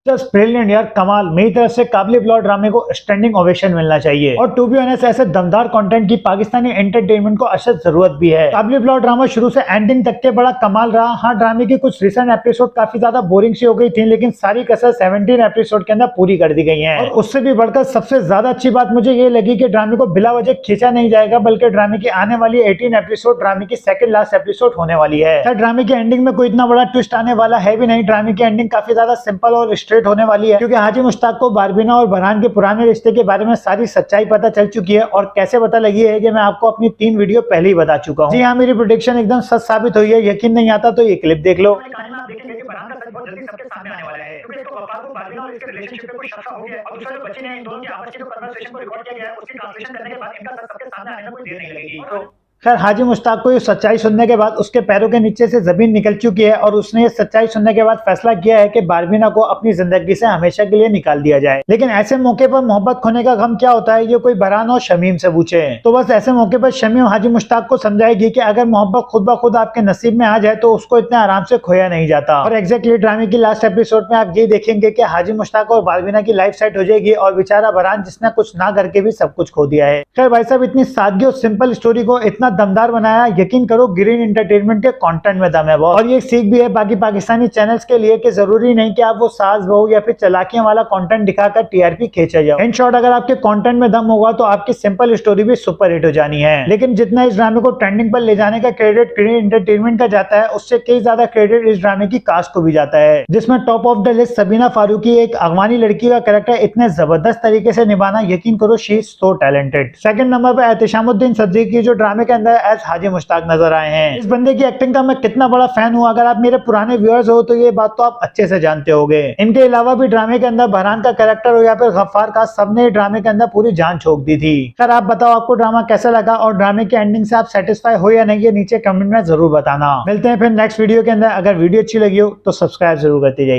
Just brilliant यार, कमाल। मेरी तरफ से काबिल ब्लॉट ड्रामे को स्टैंडिंग ओवेशन मिलना चाहिए। और टू बी ऑनेस्ट, ऐसे दमदार कंटेंट की पाकिस्तानी एंटरटेनमेंट को अशद जरूरत भी है। काबिल ब्लॉट ड्रामा शुरू से एंडिंग तक के बड़ा कमाल रहा। हाँ, ड्रामे की कुछ रिसेंट एपिसोड काफी ज्यादा बोरिंग सी हो गई थी, लेकिन सारी कसर 17 एपिसोड के अंदर पूरी कर दी गई है। और उससे भी बढ़कर सबसे ज्यादा अच्छी बात मुझे ये लगी कि ड्रामे को बिला वजह खींचा नहीं जाएगा, बल्कि ड्रामे की आने वाली 18 एपिसोड ड्रामे की सेकंड लास्ट एपिसोड होने वाली है। ड्रामे की एंडिंग में कोई इतना बड़ा ट्विस्ट आने वाला है भी नहीं। ड्रामे की एंडिंग काफी ज्यादा सिंपल और स्ट्रेट होने वाली है, क्योंकि हाजी मुश्ताक को बारबीना और बरहान के पुराने रिश्ते के बारे में सारी सच्चाई पता चल चुकी है। और कैसे पता लगी है कि मैं आपको अपनी 3 वीडियो पहले ही बता चुका हूँ। जी हाँ, मेरी प्रेडिक्शन एकदम सच साबित हुई है। यकीन नहीं आता तो ये क्लिप देख लो। खैर, हाजी मुश्ताक को ये सच्चाई सुनने के बाद उसके पैरों के नीचे से जमीन निकल चुकी है और उसने ये सच्चाई सुनने के बाद फैसला किया है कि बारबीना को अपनी जिंदगी से हमेशा के लिए निकाल दिया जाए। लेकिन ऐसे मौके पर मोहब्बत खोने का गम क्या होता है, ये कोई बरहान और शमीम से पूछे। तो बस ऐसे मौके पर शमीम हाजी मुश्ताक को समझाएगी कि अगर मोहब्बत खुद ब खुद आपके नसीब में आ जाए तो उसको इतने आराम से खोया नहीं जाता। और एग्जैक्टली ड्रामे की लास्ट एपिसोड में आप ये देखेंगे कि हाजी मुश्ताक और बारबीना की लाइफ सेट हो जाएगी और बेचारा बरहान, जिसने कुछ ना करके भी सब कुछ खो दिया है। खैर भाई साहब, इतनी सादगी और सिंपल स्टोरी को इतना दमदार बनाया, यकीन करो ग्रीन एंटरटेनमेंट के कंटेंट में दम है बहुत। और ये सीख भी है बाकी पाकिस्तानी चैनल्स के लिए कि जरूरी नहीं कि आप वो सास बहू या फिर चालाकियां वाला कंटेंट दिखाकर टीआरपी खींचा जाओ। इन शॉर्ट, अगर आपके कंटेंट में दम होगा तो आपकी सिंपल स्टोरी भी सुपर हिट हो जानी है। लेकिन जितना इस ड्रामे को ट्रेंडिंग पर ले जाने का क्रेडिट ग्रीन एंटरटेनमेंट का जाता है, उससे कई ज्यादा क्रेडिट इस ड्रामे की कास्ट को भी जाता है, जिसमें top of the list Sabina Farooqui, एक अफगानी लड़की का कैरेक्टर इतने जबरदस्त तरीके से निभाना, यकीन करो she is so talented. Second number पर एहतिशामुद्दीन सिद्दीकी, जो ड्रामे के अंदर एज हाजी मुश्ताक नजर आए हैं। इस बंदे की एक्टिंग का मैं कितना बड़ा फैन हूं, अगर आप मेरे पुराने व्यूअर्स हो तो ये बात तो आप अच्छे से जानते होंगे। इनके अलावा भी ड्रामे के अंदर बरहान का कैरेक्टर हो या फिर गफ्फार का, सबने ड्रामे के अंदर पूरी जान झोंक दी थी। खैर, आप बताओ आपको ड्रामा कैसा लगा और ड्रामे की एंडिंग से आप सेटिस्फाई हो या नहीं, ये नीचे कमेंट में जरूर बताना। मिलते हैं फिर नेक्स्ट वीडियो के अंदर। अगर वीडियो अच्छी लगी हो तो सब्सक्राइब जरूर करते जाइए।